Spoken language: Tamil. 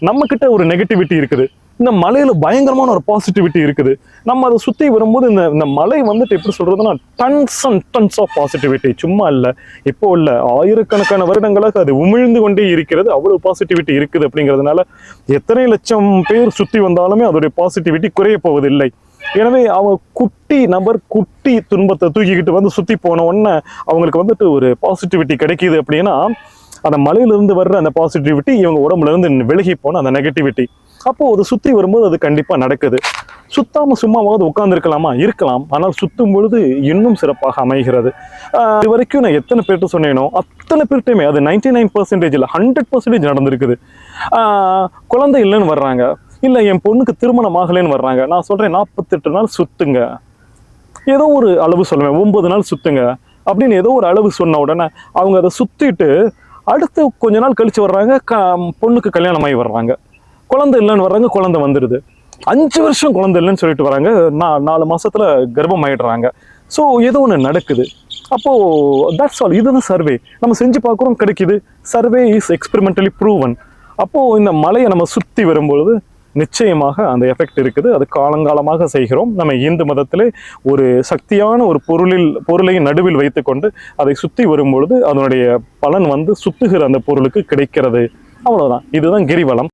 நம்ம கிட்ட ஒரு நெகட்டிவிட்டி இருக்குது, இந்த மலையில பயங்கரமான ஒரு பாசிட்டிவிட்டி இருக்குது. நம்ம அதை சுத்தி வரும்போது இந்த மலை வந்துட்டு எப்படி சொல்றதுன்னா tons and tons of positivity. சும்மா இல்லை, இப்போ இல்லை, ஆயிரக்கணக்கான வருடங்களாக அது உமிழ்ந்து கொண்டே இருக்கிறது. அவ்வளவு பாசிட்டிவிட்டி இருக்குது. அப்படிங்கிறதுனால எத்தனை லட்சம் பேர் சுத்தி வந்தாலுமே அதோடைய பாசிட்டிவிட்டி குறைய போவதில்லை. எனவே அவங்க குட்டி நபர் குட்டி துன்பத்தை தூக்கிக்கிட்டு வந்து சுத்தி போன உடனே அவங்களுக்கு வந்துட்டு ஒரு பாசிட்டிவிட்டி கிடைக்குது. அப்படின்னா அந்த மலையிலிருந்து வர்ற அந்த பாசிட்டிவிட்டி இவங்க உடம்புல இருந்து விலகி போன அந்த நெகட்டிவிட்டி, அப்போ அது சுத்தி வரும்போது அது கண்டிப்பா நடக்குது. சுத்தாம சும்மாவது உட்கார்ந்துருக்கலாமா? இருக்கலாம். ஆனால் சுத்தும் பொழுது இன்னும் சிறப்பாக அமைகிறது. இது வரைக்கும் நான் எத்தனை பேர்ட்டு சொன்னேனோ அத்தனை பேர்ட்டையுமே அது 99% இல்லை 100% நடந்திருக்குது. குழந்தை இல்லைன்னு வர்றாங்க, இல்லை என் பொண்ணுக்கு திருமணம் ஆகலைன்னு வர்றாங்க. நான் சொல்றேன் 48 நாள் சுத்துங்க, ஏதோ ஒரு அளவு சொல்லுவேன், 9 நாள் சுத்துங்க அப்படின்னு ஏதோ ஒரு அளவு சொன்ன உடனே அவங்க அதை சுத்திட்டு அடுத்து கொஞ்ச நாள் கழிச்சு வர்றாங்க, பொண்ணுக்கு கல்யாணம் ஆகி வர்றாங்க. குழந்தை இல்லைன்னு வர்றாங்க, குழந்தை வந்துடுது. 5 வருஷம் குழந்தை இல்லைன்னு சொல்லிட்டு வராங்க, 4 மாசத்துல கர்ப்பம் ஆயிடுறாங்க. ஸோ ஏதோ ஒன்று நடக்குது. அப்போ தட்ஸ் ஆல். இதுதான் சர்வே. நம்ம செஞ்சு பார்க்குறோம், கிடைக்குது. Survey is experimentally proven. அப்போ இந்த மலையை நம்ம சுத்தி வரும்பொழுது நிச்சயமாக அந்த எஃபெக்ட் இருக்குது. அது காலங்காலமாக செய்கிறோம். நம்ம இந்து மதத்திலே ஒரு சக்தியான ஒரு பொருளை நடுவில் வைத்துக்கொண்டு அதை சுத்தி வரும்பொழுது அதனுடைய பலன் வந்து சுத்துகிற அந்த பொருளுக்கு கிடைக்கிறது. அவ்வளவுதான். இதுதான் கிரிவலம்.